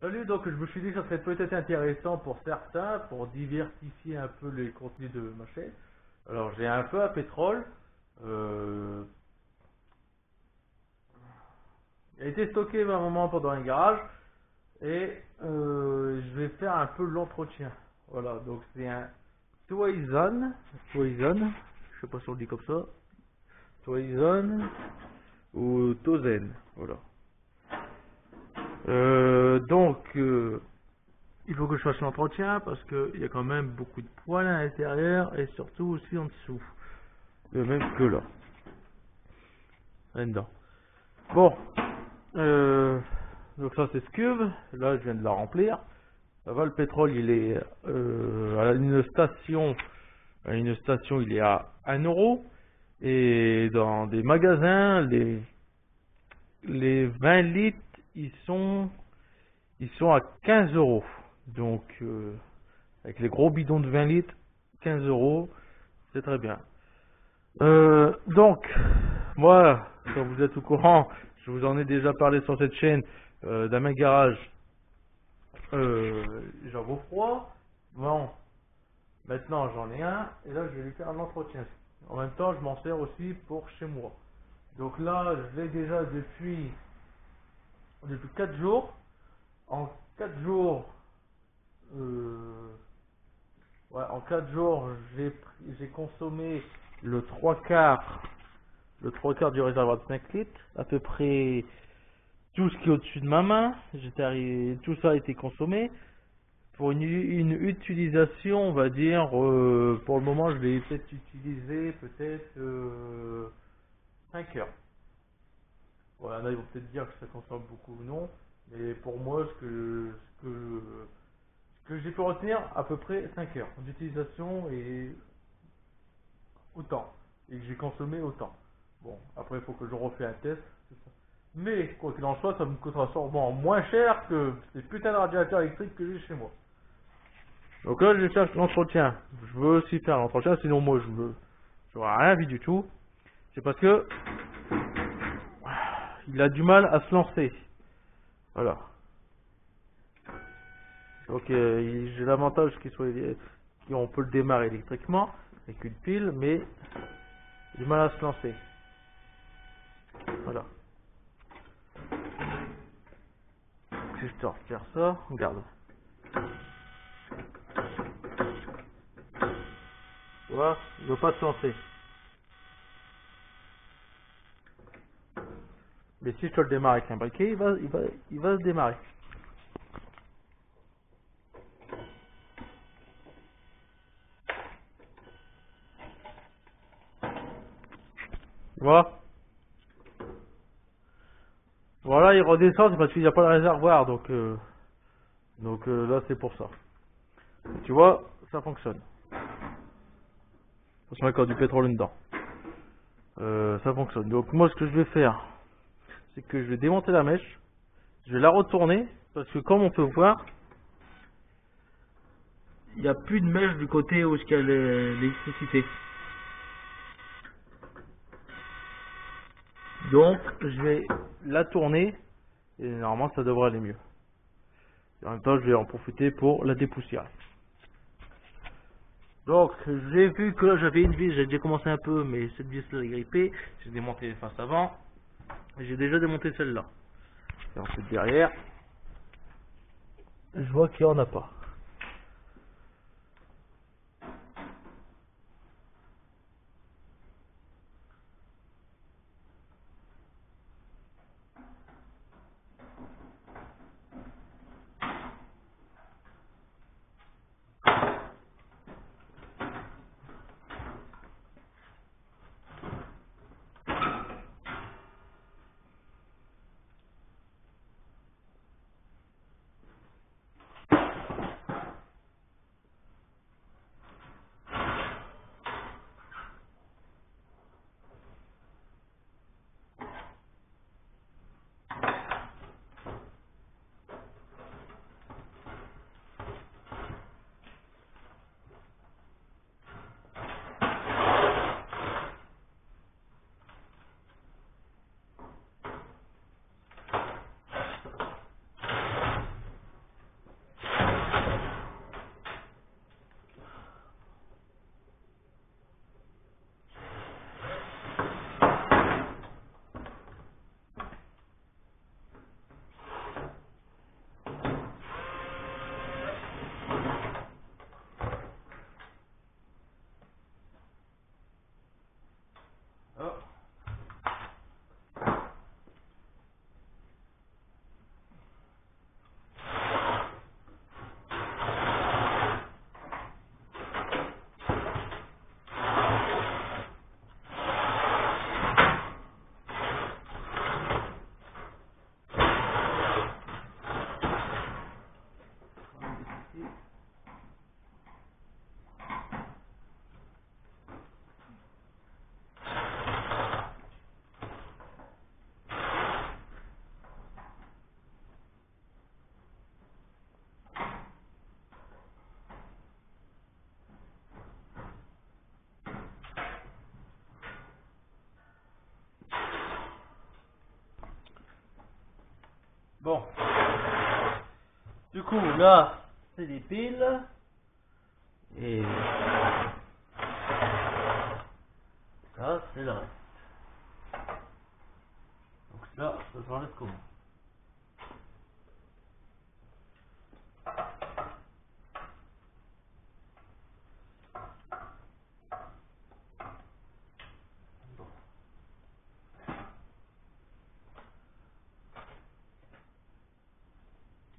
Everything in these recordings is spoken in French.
Salut, donc je me suis dit que ça serait peut-être intéressant pour certains, pour diversifier un peu les contenus de ma chaîne. Alors j'ai un peu à pétrole, euh, il a été stocké à un moment pendant un garage et je vais faire un peu l'entretien. Voilà, donc c'est un Toison, je sais pas si on le dit comme ça, Toison ou Tozen, voilà. Il faut que je fasse l'entretien parce qu'il y a quand même beaucoup de poils à l'intérieur et surtout aussi en dessous. Le même que là. Là-dedans. Bon. Donc ça c'est Scube. Là je viens de la remplir. Ça va, le pétrole il est à une station. À une station il est à 1 €. Et dans des magasins, les 20 litres ils sont à 15 €. Donc avec les gros bidons de 20 litres, 15 €, c'est très bien. Donc, moi, quand vous êtes au courant, je vous en ai déjà parlé sur cette chaîne, dans mes garages, j'en vaux froid. Bon, maintenant j'en ai un, et là je vais lui faire un entretien. En même temps, je m'en sers aussi pour chez moi. Donc là, je l'ai déjà depuis 4 jours. En 4 jours, euh, ouais, en 4 jours, j'ai consommé le 3/4, du réservoir de 5 litres, à peu près tout ce qui est au-dessus de ma main. Tout ça a été consommé pour une utilisation, on va dire, pour le moment, je vais peut-être utiliser peut-être 5 heures. Voilà, là, ils vont peut-être dire que ça consomme beaucoup ou non, mais pour moi, ce que j'ai pu retenir, à peu près 5 heures d'utilisation et autant. Et que j'ai consommé autant. Bon, après, il faut que je refais un test. C'est ça. Mais, quoi qu'il en soit, ça me coûtera sûrement moins cher que ces putains de radiateurs électriques que j'ai chez moi. Donc là, je vais faire l'entretien. Je veux aussi faire l'entretien, sinon moi, je n'aurai rien vu du tout. C'est parce que il a du mal à se lancer. Voilà. Donc, j'ai l'avantage qu'on peut le démarrer électriquement avec une pile, mais il a du mal à se lancer. Voilà. Si je te retire ça, regarde. Tu vois, il ne veut pas se lancer. Mais si je te le démarre avec un briquet, il va se démarrer. Tu vois? Voilà, il redescend, c'est parce qu'il n'y a pas de réservoir, donc là c'est pour ça. Tu vois, ça fonctionne. Faut se mettre encore du pétrole dedans. Ça fonctionne. Donc moi, ce que je vais faire, c'est que je vais démonter la mèche, je vais la retourner, parce que comme on peut voir, il n'y a plus de mèche du côté où il y a l'électricité. Donc je vais la tourner, et normalement ça devrait aller mieux. Et en même temps, je vais en profiter pour la dépoussiérer. Donc, j'ai vu que là j'avais une vis, j'ai déjà commencé un peu, mais cette vis-là est grippée. J'ai démonté les faces avant. J'ai déjà démonté celle-là. Et ensuite derrière, je vois qu'il n'y en a pas. Bon. Du coup, là, c'est des piles. Et ça, c'est le reste. Donc ça, ça s'enlève comment?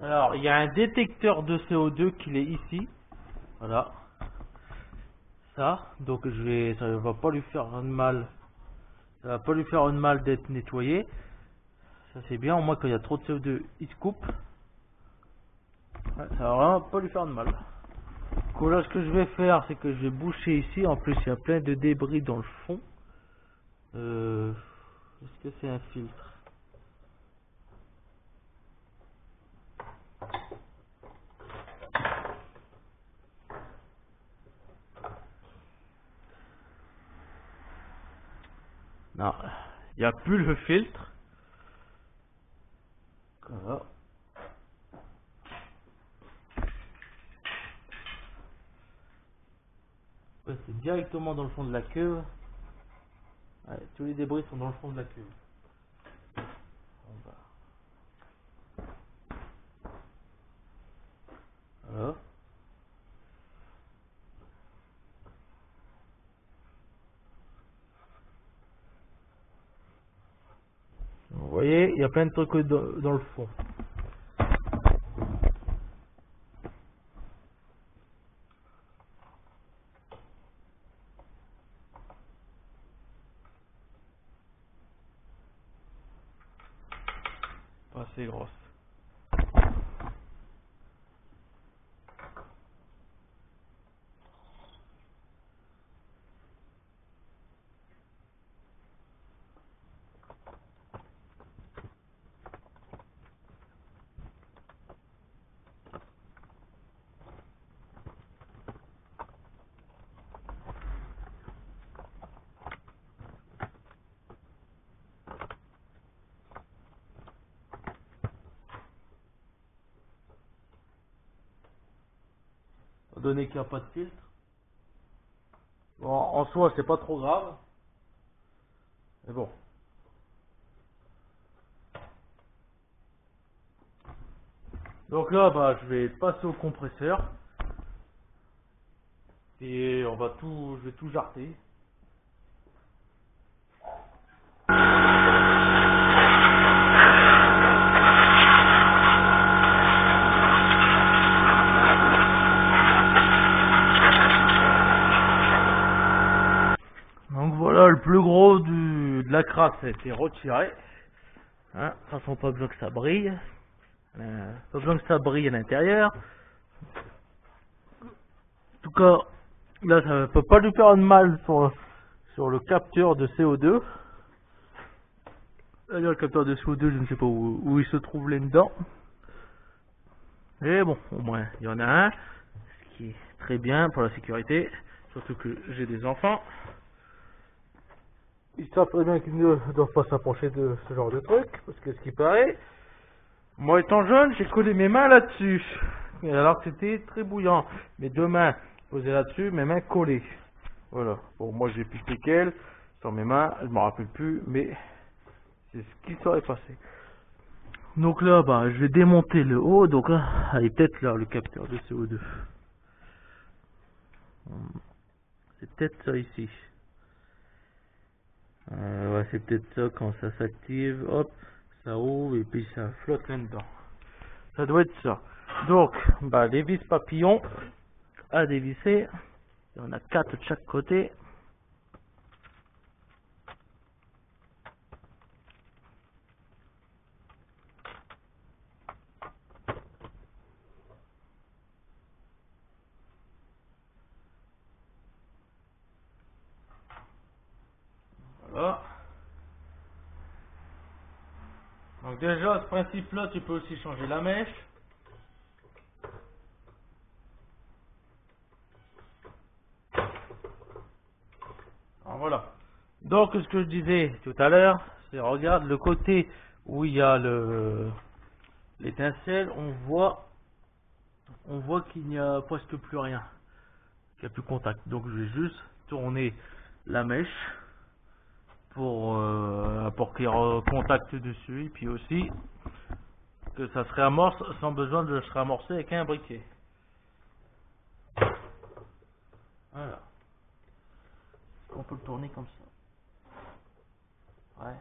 Alors, il y a un détecteur de CO2 qui est ici. Voilà. Ça. Donc, ça va pas lui faire de mal. Ça va pas lui faire de mal d'être nettoyé. Ça, c'est bien. Au moins, quand il y a trop de CO2, il se coupe. Ouais, ça va vraiment pas lui faire de mal. Donc là, ce que je vais faire, c'est que je vais boucher ici. En plus, il y a plein de débris dans le fond. Est-ce que c'est un filtre? Non, il n'y a plus le filtre. Voilà. Ouais, c'est directement dans le fond de la cuve. Ouais, tous les débris sont dans le fond de la cuve. Voilà. Vous voyez, il y a plein de trucs dans le fond. Pas assez grosse. Étant donné qu'il n'y a pas de filtre. Bon, en soi, c'est pas trop grave. Mais bon. Donc là, bah, je vais passer au compresseur. Et je vais tout jarter. Donc voilà, le plus gros de la crasse a été retiré. Hein, de toute façon, pas besoin que ça brille. Pas besoin que ça brille à l'intérieur. En tout cas, là, ça ne peut pas lui faire de mal sur le capteur de CO2. D'ailleurs, le capteur de CO2, je ne sais pas où il se trouve là-dedans. Et bon, au moins, il y en a un, ce qui est très bien pour la sécurité. Surtout que j'ai des enfants. Ils savent très bien qu'ils ne doivent pas s'approcher de ce genre de truc, parce que ce qui paraît, moi étant jeune, j'ai collé mes mains là-dessus, alors que c'était très bouillant. Mes deux mains posées là-dessus, mes mains collées. Voilà. Bon, moi j'ai plus de séquelles sur mes mains, je m'en rappelle plus, mais c'est ce qui serait passé. Donc là, bah, je vais démonter le haut, donc là, il est peut-être là le capteur de CO2. C'est peut-être ça ici. Ouais, c'est peut-être ça quand ça s'active, hop, ça ouvre et puis ça flotte là-dedans. Ça doit être ça. Donc, bah, les vis papillons à dévisser. Il y en a 4 de chaque côté. Voilà. Donc déjà, ce principe-là, tu peux aussi changer la mèche. Alors voilà. Donc ce que je disais tout à l'heure, c'est regarde le côté où il y a l'étincelle, on voit qu'il n'y a presque plus rien, qu'il n'y a plus contact. Donc je vais juste tourner la mèche pour qu'il recontacte dessus, et puis aussi que ça se réamorce sans besoin de se réamorcer avec un briquet. Voilà. On peut le tourner comme ça. Ouais.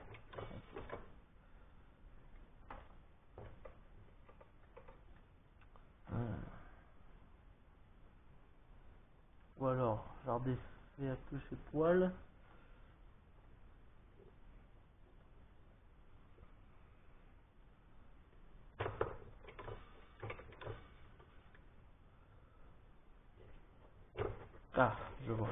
Ou alors, je redéfais un peu ces poils. Ah, je vois.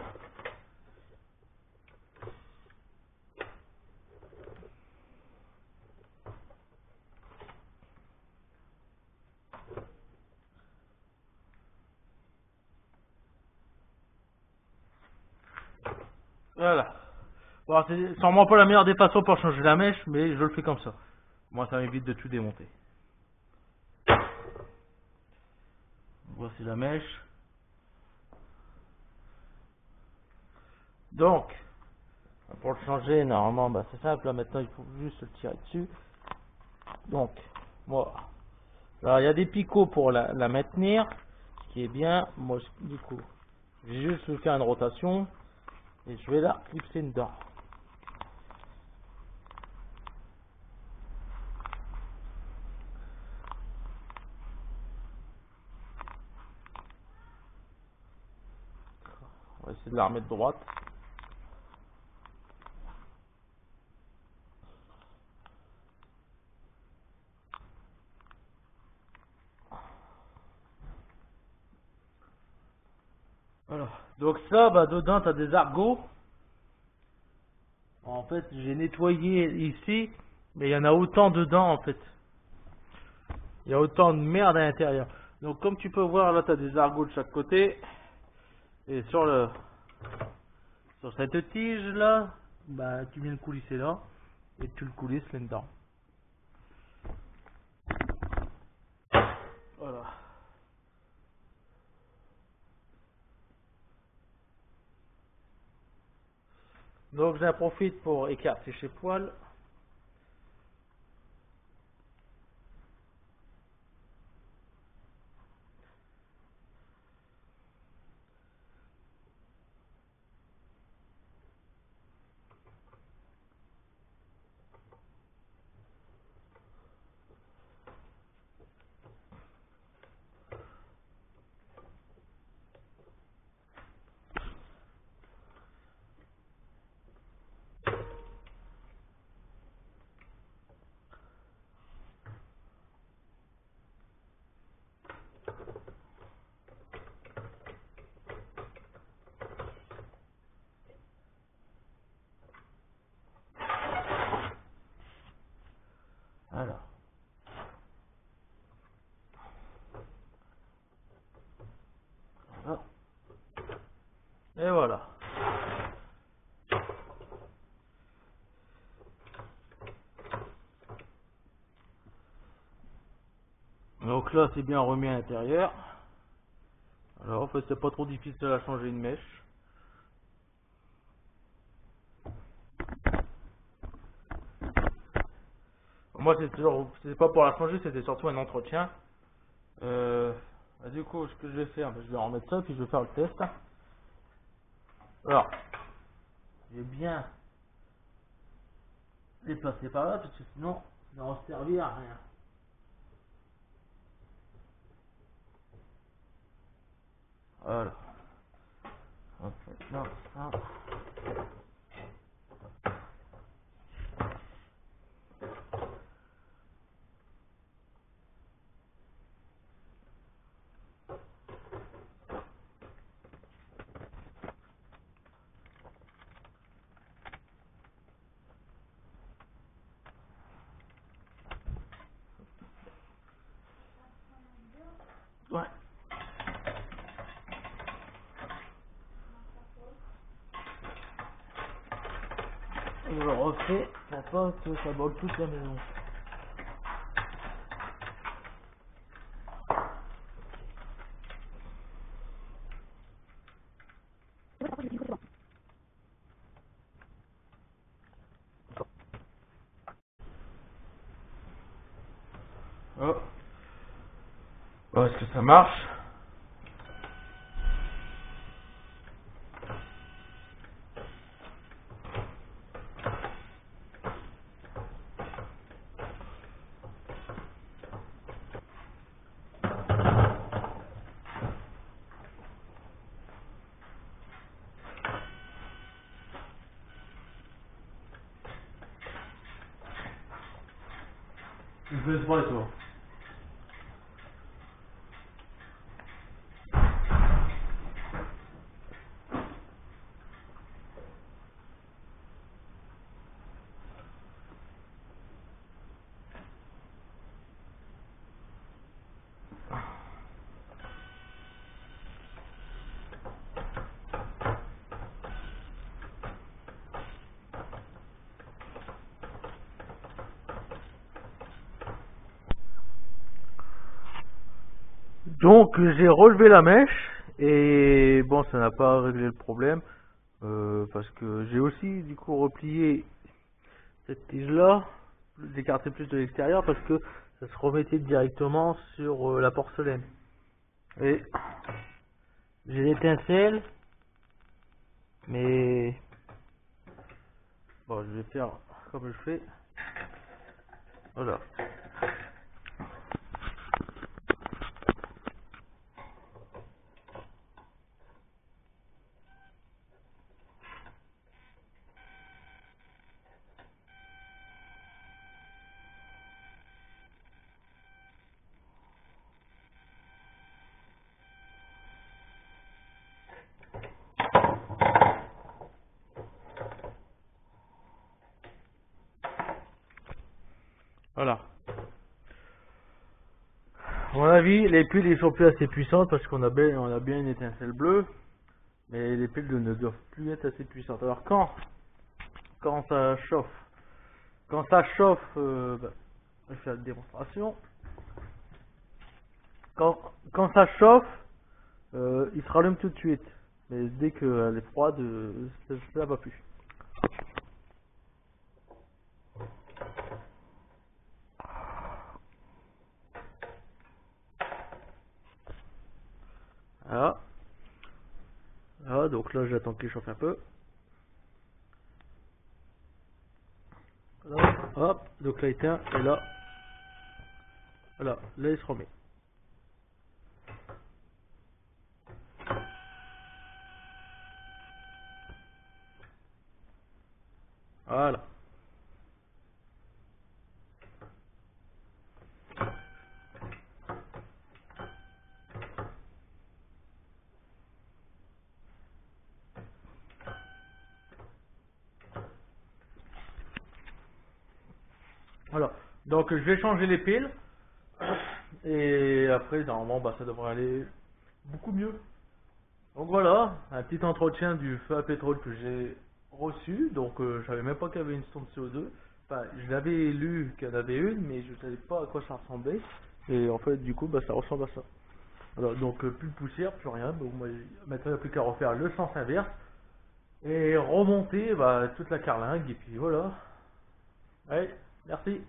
Voilà. Bon, c'est sûrement pas la meilleure des façons pour changer la mèche, mais je le fais comme ça. Moi, ça m'évite de tout démonter. Voici la mèche. Donc, pour le changer, normalement, bah, c'est simple. Là, maintenant, il faut juste le tirer dessus. Donc, moi, alors il y a des picots pour la maintenir, ce qui est bien. Moi, du coup, je vais juste lui faire une rotation et je vais la clipser dedans. On va essayer de la remettre droite. Voilà. Donc ça, bah, dedans, tu as des argots. En fait, j'ai nettoyé ici, mais il y en a autant dedans, en fait. Il y a autant de merde à l'intérieur. Donc, comme tu peux voir, là, tu as des argots de chaque côté. Et sur cette tige, là, bah, tu viens le coulisser là. Et tu le coulisses là-dedans. Voilà. Donc, j'en profite pour écarter ces poils. Voilà. Voilà. Et voilà. Donc là, c'est bien remis à l'intérieur. Alors, en fait, c'est pas trop difficile à changer une mèche. Moi, c'est pas pour la changer, c'était surtout un entretien. Du coup, ce que je vais faire, je vais remettre ça, puis je vais faire le test. Alors, je vais bien les placer par là, parce que sinon, ça va servir à rien. Voilà. Ok, là, ça. Ouais. Je le refais pour pas que ça vole toute la maison. Est-ce que ça marche? Je baisse pas toi. Donc j'ai relevé la mèche et bon, ça n'a pas réglé le problème parce que j'ai aussi du coup replié cette tige là, d'écarter plus de l'extérieur parce que ça se remettait directement sur la porcelaine. Et j'ai l'étincelle, mais bon, je vais faire comme je fais. Voilà. Voilà. À mon avis, les piles ils sont plus assez puissantes parce qu'on a bien une étincelle bleue, mais les piles ne doivent plus être assez puissantes. Alors quand ça chauffe, je vais faire la démonstration. Quand ça chauffe, il se rallume tout de suite, mais dès qu'elle est froide, ça va plus. Voilà. Voilà, donc là j'attends qu'il chauffe un peu. Là, hop, donc là il éteint, et là, voilà, là il se remet. Voilà. Voilà. Donc je vais changer les piles. Et après, normalement, bah, ça devrait aller beaucoup mieux. Donc voilà, un petit entretien du feu à pétrole que j'ai reçu. Donc je savais même pas qu'il y avait une sonde CO2. Enfin, je l'avais lu qu'il y en avait une, mais je savais pas à quoi ça ressemblait. Et en fait, du coup, bah, ça ressemble à ça. Alors, donc plus de poussière, plus rien. Donc moi, maintenant, il n'y a plus qu'à refaire le sens inverse. Et remonter bah, toute la carlingue. Et puis voilà. Allez, merci.